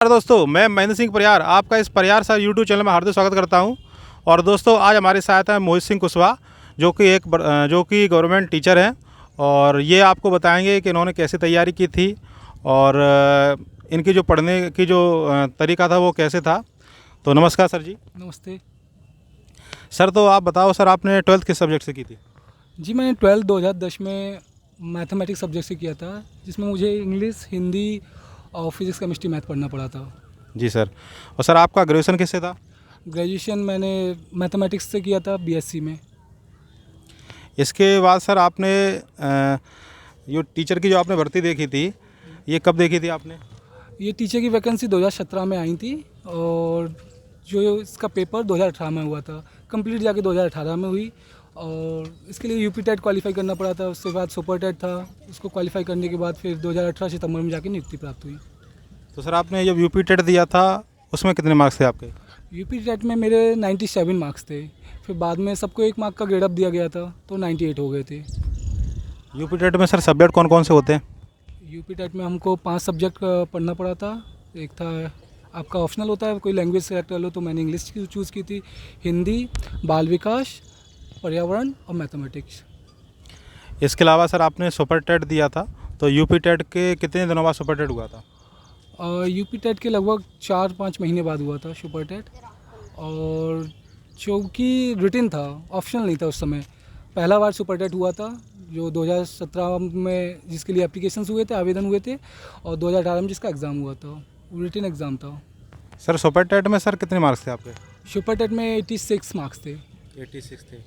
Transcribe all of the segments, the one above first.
नमस्कार दोस्तों, मैं महेंद्र सिंह परियार आपका इस परियार सर यूट्यूब चैनल में हार्दिक स्वागत करता हूं। और दोस्तों, आज हमारे साथ हैं मोहित सिंह कुशवाहा, जो कि गवर्नमेंट टीचर हैं। और ये आपको बताएंगे कि इन्होंने कैसे तैयारी की थी और इनकी जो पढ़ने की जो तरीका था वो कैसे था। तो नमस्कार सर जी। नमस्ते सर, तो आप बताओ सर, आपने 12th किस सब्जेक्ट से की थी? जी। मैंने 12 2010 में मैथमेटिक्स सब्जेक्ट से किया था, जिसमें मुझे इंग्लिश, हिंदी और फिज़िक्स, केमिस्ट्री, मैथ पढ़ना पड़ा था। जी सर। और सर, आपका ग्रेजुएशन किससे था? ग्रेजुएशन मैंने मैथमेटिक्स से किया था, बीएससी में। इसके बाद सर आपने जो टीचर की जो आपने भर्ती देखी थी, ये कब देखी थी आपने? ये टीचर की वैकेंसी 2017 में आई थी और जो इसका पेपर 2018 में हुआ था। कंप्लीट जाके 2018 में हुई और इसके लिए यूपी टेट क्वालिफाई करना पड़ा था। उसके बाद सुपर टेट था, उसको क्वालिफाई करने के बाद फिर 2018 सितंबर में जाके नियुक्ति प्राप्त हुई। तो सर, आपने जब यूपी टेट दिया था उसमें कितने मार्क्स थे आपके? यूपी टेट में मेरे 97 मार्क्स थे। फिर बाद में सबको 1 मार्क का ग्रेड अप दिया गया था, तो 98 हो गए थे। यूपी टेट में सर सब्जेक्ट कौन कौन से होते हैं? यूपी टेट में हमको 5 सब्जेक्ट पढ़ना पड़ा था। एक था, आपका ऑप्शनल होता है कोई लैंग्वेज सेलेक्ट कर लो, तो मैंने इंग्लिश चूज़ की थी। हिंदी, बाल विकास, पर्यावरण और मैथमेटिक्स। इसके अलावा सर आपने सुपर टेट दिया था, तो यूपी टेट के कितने दिनों बाद सुपर टेट हुआ था? यूपी टेट के लगभग 4-5 महीने बाद हुआ था सुपर टेट। और जो कि रिटिन था, ऑप्शनल नहीं था उस समय। पहला बार सुपर टेट हुआ था, जो 2017 में जिसके लिए एप्लीकेशंस हुए थे, आवेदन हुए थे, और 2018 में जिसका एग्ज़ाम हुआ था, रिटिन एग्ज़ाम था। सर, सुपर टेट में सर कितने मार्क्स थे आपके? सुपर टेट में 86 मार्क्स थे। 86 थे।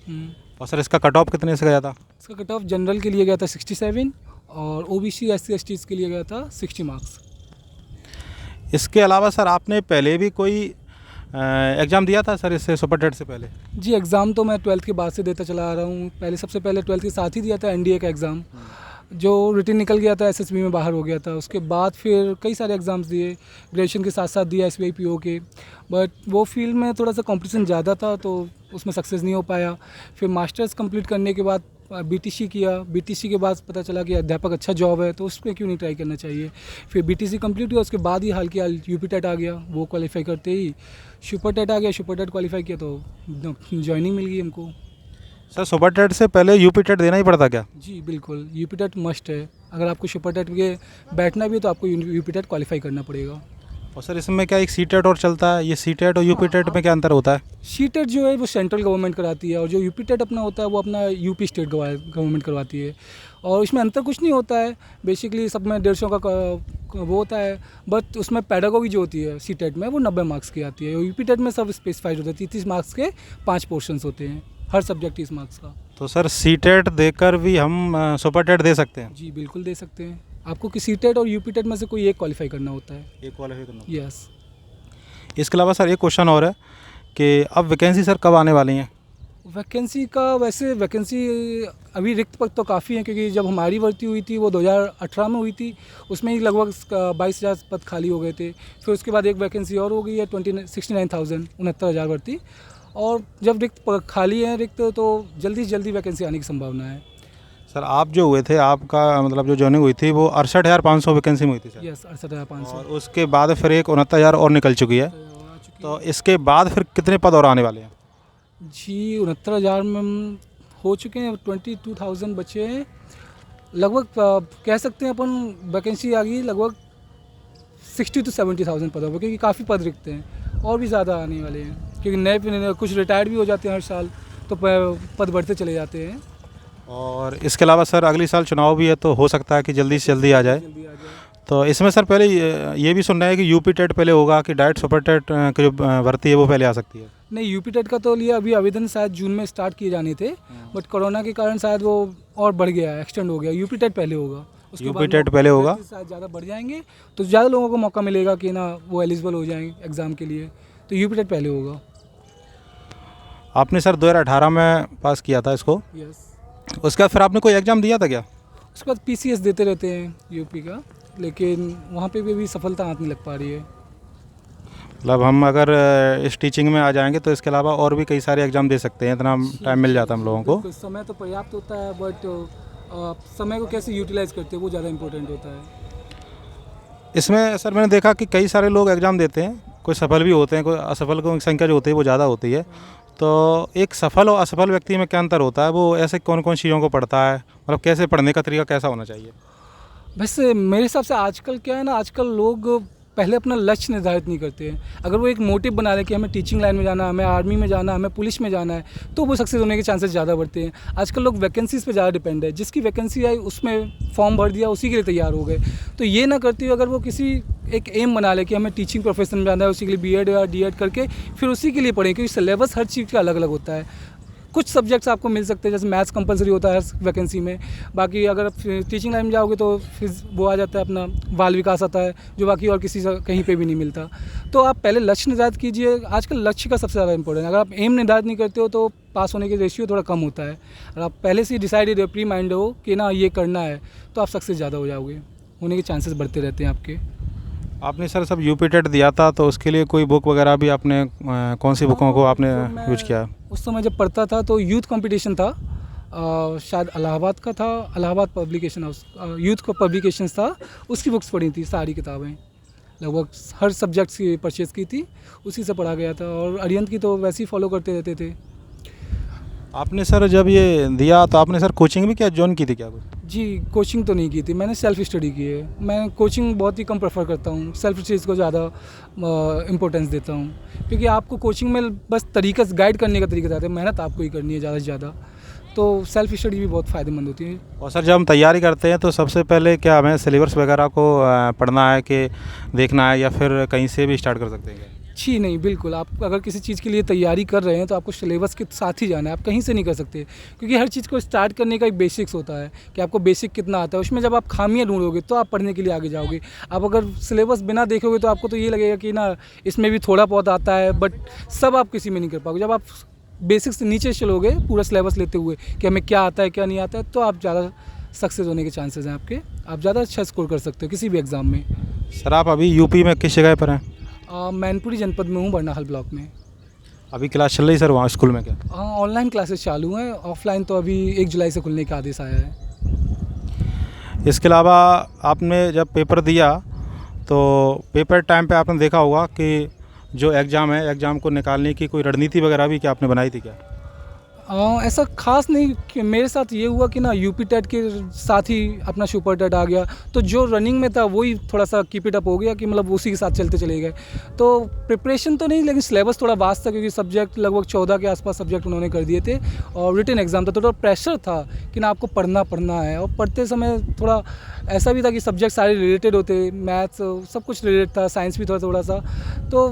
और सर, इसका कट ऑफ कितने से गया था? इसका कट ऑफ जनरल के लिए गया था 67 और ओबीसी SC ST के लिए गया था 60 मार्क्स। इसके अलावा सर आपने पहले भी कोई एग्ज़ाम दिया था सर इससे, सुपर टेट से पहले? जी, एग्ज़ाम तो मैं 12th के बाद से देता चला आ रहा हूँ। सबसे पहले 12th के साथ ही दिया था एनडीए का एग्ज़ाम, जो रिटन निकल गया था, एसएसबी में बाहर हो गया था। उसके बाद फिर कई सारे एग्ज़ाम्स दिए, ग्रेजुएशन के साथ साथ दिया एसबीआई पीओ के। बट वो फील्ड में थोड़ा सा कंपटीशन ज़्यादा था, तो उसमें सक्सेस नहीं हो पाया। फिर मास्टर्स कंप्लीट करने के बाद बीटीसी किया। बीटीसी के बाद पता चला कि अध्यापक अच्छा जॉब है, तो उस पर क्यों नहीं ट्राई करना चाहिए। फिर बीटीसी कंप्लीट हुआ, उसके बाद ही हाल की हाल यूपी टेट आ गया। वो क्वालिफाई करते ही सुपर टेट आ गया। सुपर टेट क्वालिफाई किया तो ज्वाइनिंग मिल गई हमको। सर, सुपर टेट से पहले यूपी टेट देना ही पड़ता क्या? जी बिल्कुल, यूपी टेट मस्ट है। अगर आपको सुपर टेट के बैठना भी है तो आपको यूपी टेट क्वालिफाई करना पड़ेगा। और सर, इसमें क्या एक सी टेट और चलता है? ये सी टेट और यूपी टेट में क्या अंतर होता है? सी टेट जो है वो सेंट्रल गवर्नमेंट कराती है, और जो यूपी टेट अपना होता है वो अपना यूपी स्टेट गवर्नमेंट करवाती है। और इसमें अंतर कुछ नहीं होता है, बेसिकली सब में 150 का वो होता है। बट उसमें पैडागोगी जो होती है सी टेट में, वो 90 मार्क्स की आती है। यूपी टेट में सब स्पेसिफाइड होता है, 30 मार्क्स के 5 पोर्शंस होते हैं, हर सब्जेक्ट 30 मार्क्स का। तो सर, सी टेट देकर भी हम सुपर टेट दे सकते हैं? जी बिल्कुल दे सकते हैं। आपको सी टेट और यूपी टेट में से कोई एक क्वालिफाई करना होता है। एक क्वालिफाई करना। यस। इसके अलावा सर एक क्वेश्चन और है कि अब वैकेंसी सर कब आने वाली हैं? वैकेंसी का, वैसे वैकेंसी अभी रिक्त पद तो काफ़ी हैं, क्योंकि जब हमारी भर्ती हुई थी वो 2018 में हुई थी। उसमें ही लगभग 22,000 पद खाली हो गए थे। फिर उसके बाद एक वैकेंसी और हो गई है 69,000, 69,000 भर्ती। और जब खाली है रिक्त, तो जल्दी से जल्दी वैकेंसी आने की संभावना है। सर, आप जो हुए थे, आपका मतलब जो ज्वाइनिंग हुई थी वो 68,500 वैकेंसी में हुई थी सर। यस, 68,500 और उसके बाद फिर एक 69,000 और निकल चुकी है। आ चुकी तो इसके बाद फिर कितने पद और आने वाले हैं? जी 69,000 में हम हो चुके हैं, 22,000 बचे हैं लगभग। कह सकते हैं अपन वैकेंसी आ गई लगभग 60 to 70,000 पदों पर, क्योंकि काफ़ी पद रिक्त हैं और भी ज़्यादा आने वाले हैं, क्योंकि नए कुछ रिटायर्ड भी हो जाते हैं हर साल, तो पद बढ़ते चले जाते हैं। और इसके अलावा सर अगले साल चुनाव भी है, तो हो सकता है कि जल्दी से जल्दी आ जाए। जल्दी आ जाए। तो इसमें सर पहले ये भी सुनना है कि यूपी टेट पहले होगा कि डायरेक्ट सुपर टेट की जो भर्ती है वो पहले आ सकती है? नहीं, यूपी टेट का तो लिया, अभी आवेदन शायद जून में स्टार्ट किए जाने थे, बट कोरोना के कारण शायद वो और बढ़ गया, एक्सटेंड हो गया। यूपी टेट पहले होगा, उसके यूपी बाद टेट पहले होगा। शायद ज़्यादा बढ़ जाएंगे, तो ज़्यादा लोगों को मौका मिलेगा कि ना वो एलिजिबल हो जाएंगे एग्ज़ाम के लिए। तो यूपी टेट पहले होगा। आपने सर 2018 में पास किया था इसको, यस। उसके बाद फिर आपने कोई एग्ज़ाम दिया था क्या? उसके बाद पीसीएस देते रहते हैं यूपी का, लेकिन वहाँ पे भी अभी सफलता हाथ नहीं लग पा रही है। मतलब हम अगर इस टीचिंग में आ जाएंगे तो इसके अलावा और भी कई सारे एग्ज़ाम दे सकते हैं, इतना टाइम मिल जाता है हम लोगों को। बिल्कुल, समय तो पर्याप्त होता है, बट समय को कैसे यूटिलाइज करते हैं वो ज़्यादा इम्पोर्टेंट होता है। इसमें सर मैंने देखा कि कई सारे लोग एग्ज़ाम देते हैं, कोई सफल भी होते हैं, कोई असफल की संख्या जो होती है वो ज़्यादा होती है। तो एक सफल और असफल व्यक्ति में क्या अंतर होता है? वो ऐसे कौन कौन चीज़ों को पढ़ता है, मतलब कैसे पढ़ने का तरीका कैसा होना चाहिए? वैसे मेरे हिसाब से आजकल क्या है ना, आजकल लोग पहले अपना लक्ष्य निर्धारित नहीं करते हैं। अगर वो एक मोटिव बना ले कि हमें टीचिंग लाइन में जाना है, हमें आर्मी में जाना है, हमें पुलिस में जाना है, तो वो सक्सेस होने के चांसेस ज़्यादा बढ़ते हैं। आजकल लोग वैकेंसीज़ पे ज़्यादा डिपेंड है, जिसकी वैकेंसी आई उसमें फॉर्म भर दिया, उसी के लिए तैयार हो गए। तो ये ना करते हुए अगर वो किसी एक एम बना ले कि हमें टीचिंग प्रोफेशन में जाना है, उसी के लिए बीएड या डीएड करके फिर उसी के लिए पढ़ें, क्योंकि सिलेबस हर चीज़ का अलग अलग होता है। कुछ सब्जेक्ट्स आपको मिल सकते हैं, जैसे मैथ्स कंपलसरी होता है हर वैकेंसी में। बाकी अगर आप टीचिंग लाइन में जाओगे तो फिर वो आ जाता है, अपना बाल विकास आता है, जो बाकी और किसी से कहीं पे भी नहीं मिलता। तो आप पहले लक्ष्य निर्धारित कीजिए। आजकल लक्ष्य का सबसे ज़्यादा इंपॉर्टेंट है। अगर आप एम निर्धारित नहीं करते हो तो पास होने के रेशियो थोड़ा कम होता है। अगर आप पहले से ही डिसाइडेड हो, प्री माइंड हो कि ना ये करना है, तो आप सक्सेस ज़्यादा हो जाओगे, होने के चांसेस बढ़ते रहते हैं आपके। आपने सर सब यूपी टेट दिया था, तो उसके लिए कोई बुक वगैरह भी आपने कौन सी बुकों को आपने तो मैं यूज किया? उस समय जब पढ़ता था तो यूथ कंपटीशन था, शायद इलाहाबाद का था, इलाहाबाद पब्लिकेशन हाउस, यूथ का पब्लिकेशंस था, उसकी बुक्स पढ़ी थी, सारी किताबें लगभग हर सब्जेक्ट्स की परचेज़ की थी, उसी से पढ़ा गया था। और अरिहंत की तो वैसे ही फॉलो करते रहते थे। आपने सर जब ये दिया तो आपने सर कोचिंग भी क्या जॉइन की थी क्या कुछ? जी, कोचिंग तो नहीं की थी, मैंने सेल्फ स्टडी की है। मैं कोचिंग बहुत ही कम प्रेफर करता हूँ, सेल्फ चीज़ को ज़्यादा इम्पोर्टेंस देता हूँ, क्योंकि आपको कोचिंग में बस तरीका गाइड करने का तरीका आता है, मेहनत आपको ही करनी है ज़्यादा से ज़्यादा। तो सेल्फ स्टडी भी बहुत फ़ायदेमंद होती है। और सर जब हम तैयारी करते हैं तो सबसे पहले क्या हमें सिलेबस वगैरह को पढ़ना है कि देखना है, या फिर कहीं से भी स्टार्ट कर सकते हैं क्या? जी नहीं, बिल्कुल। आप अगर किसी चीज़ के लिए तैयारी कर रहे हैं तो आपको सिलेबस के साथ ही जाना है, आप कहीं से नहीं कर सकते, क्योंकि हर चीज़ को स्टार्ट करने का एक बेसिक्स होता है कि आपको बेसिक कितना आता है। उसमें जब आप खामियां ढूंढोगे तो आप पढ़ने के लिए आगे जाओगे। आप अगर सिलेबस बिना देखोगे तो आपको तो ये लगेगा कि ना इसमें भी थोड़ा बहुत आता है, बट सब आप किसी में नहीं कर पाओगे। जब आप बेसिक्स से नीचे चलोगे पूरा सिलेबस लेते हुए कि हमें क्या आता है क्या नहीं आता है, तो आप ज़्यादा सक्सेस होने के चांसेस हैं आपके, आप ज़्यादा अच्छा स्कोर कर सकते हो किसी भी एग्ज़ाम में। सर आप अभी यूपी में किस जगह पर हैं? मैनपुरी जनपद में हूँ, बरनाहल ब्लॉक में। अभी क्लास चल रही सर वहाँ स्कूल में क्या? हाँ, ऑनलाइन क्लासेस चालू हैं, ऑफलाइन तो अभी 1 जुलाई से खुलने का आदेश आया है। इसके अलावा आपने जब पेपर दिया तो पेपर टाइम पे आपने देखा होगा कि जो एग्ज़ाम है, एग्ज़ाम को निकालने की कोई रणनीति वगैरह भी क्या आपने बनाई थी क्या? ऐसा खास नहीं कि मेरे साथ ये हुआ कि ना यूपी टेट के साथ ही अपना सुपर टेट आ गया, तो जो रनिंग में था वही थोड़ा सा कीप इट अप हो गया कि मतलब उसी के साथ चलते चले गए। तो प्रिपरेशन तो नहीं, लेकिन सिलेबस थोड़ा वास्ट था, क्योंकि सब्जेक्ट लगभग 14 के आसपास सब्जेक्ट उन्होंने कर दिए थे, और रिटन एग्जाम था, तो थोड़ा प्रेशर था कि ना आपको पढ़ना है। और पढ़ते समय थोड़ा ऐसा भी था कि सब्जेक्ट सारे रिलेटेड होते, मैथ्स सब कुछ रिलेटेड था, साइंस भी थोड़ा सा। तो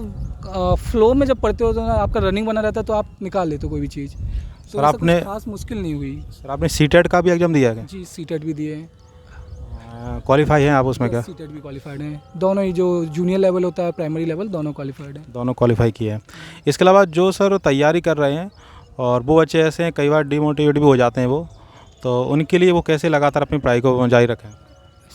फ्लो में जब पढ़ते हो तो ना आपका रनिंग बना रहता है, तो आप निकाल लेते हो कोई भी चीज़। तो सर ऐसा कुछ आपने खास मुश्किल नहीं हुई। सर आपने सीटेट का भी एग्ज़ाम दिया है जी, सीटेट भी दिए हैं। क्या? क्वालिफाई हैं आप उसमें क्या? सीटेट भी क्वालिफाइड हैं, दोनों ही, जो जूनियर लेवल होता है, प्राइमरी लेवल, दोनों क्वालिफाइड हैं। दोनों क्वालिफाई किए हैं। इसके अलावा जो सर तैयारी कर रहे हैं और वो बच्चे ऐसे हैं कई बार डिमोटिवेट भी हो जाते हैं वो, तो उनके लिए वो कैसे लगातार अपनी पढ़ाई को जारी रखें?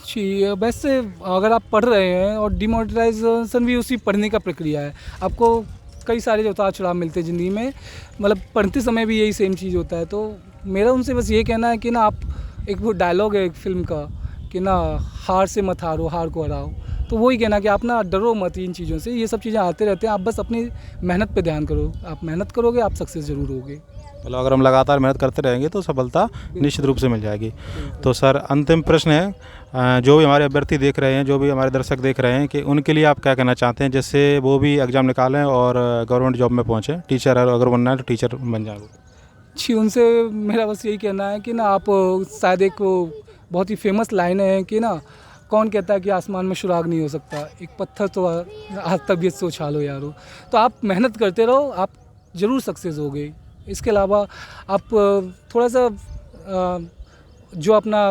जी, वैसे अगर आप पढ़ रहे हैं और डिमोटिवेशन भी उसी पढ़ने का प्रक्रिया है, आपको कई सारे उतार चढ़ाव मिलते हैं ज़िंदगी में, मतलब पढ़ते समय भी यही सेम चीज़ होता है। तो मेरा उनसे बस ये कहना है कि ना आप, एक वो डायलॉग है एक फ़िल्म का कि ना हार से मत हारो, हार को हराओ। तो वही कहना कि आप ना डरो मत इन चीज़ों से, ये सब चीज़ें आते रहते हैं, आप बस अपनी मेहनत पे ध्यान करो। आप मेहनत करोगे, आप सक्सेस ज़रूर होगे। मतलब अगर हम लगातार मेहनत करते रहेंगे तो सफलता निश्चित रूप से मिल जाएगी। तो सर अंतिम प्रश्न है, जो भी हमारे अभ्यर्थी देख रहे हैं, जो भी हमारे दर्शक देख रहे हैं, कि उनके लिए आप क्या कहना चाहते हैं जिससे वो भी एग्ज़ाम निकालें और गवर्नमेंट जॉब में पहुँचें? टीचर अगर बनना है तो टीचर बन जाए वो। जी, उनसे मेरा बस यही कहना है कि ना आप, शायद एक बहुत ही फेमस लाइन है कि ना, कौन कहता है कि आसमान में सुराग नहीं हो सकता, एक पत्थर तो आज तबीयत से उछालो यारो। तो आप मेहनत करते रहो, आप ज़रूर सक्सेस होगे। इसके अलावा आप थोड़ा सा जो अपना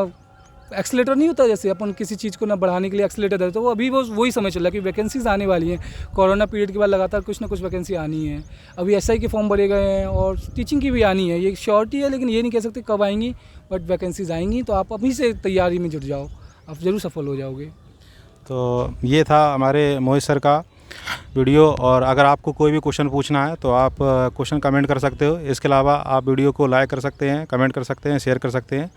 एक्सीलेटर नहीं होता, जैसे अपन किसी चीज़ को ना बढ़ाने के लिए एक्सीलेटर देते, तो वो अभी वो वही समय चल रहा है कि वैकेंसीज आने वाली हैं। कोरोना पीरियड के बाद लगातार कुछ ना कुछ वैकेंसी आनी है। अभी एसआई के फॉर्म भरे गए हैं और टीचिंग की भी आनी है, ये श्योरिटी है, लेकिन ये नहीं कह सकते कब आएंगी, बट वैकेंसीज आएंगी। तो आप अभी से तैयारी में जुट जाओ, आप ज़रूर सफल हो जाओगे। तो ये था हमारे मोहित सर का वीडियो, और अगर आपको कोई भी क्वेश्चन पूछना है तो आप क्वेश्चन कमेंट कर सकते हो। इसके अलावा आप वीडियो को लाइक कर सकते हैं, कमेंट कर सकते हैं, शेयर कर सकते हैं।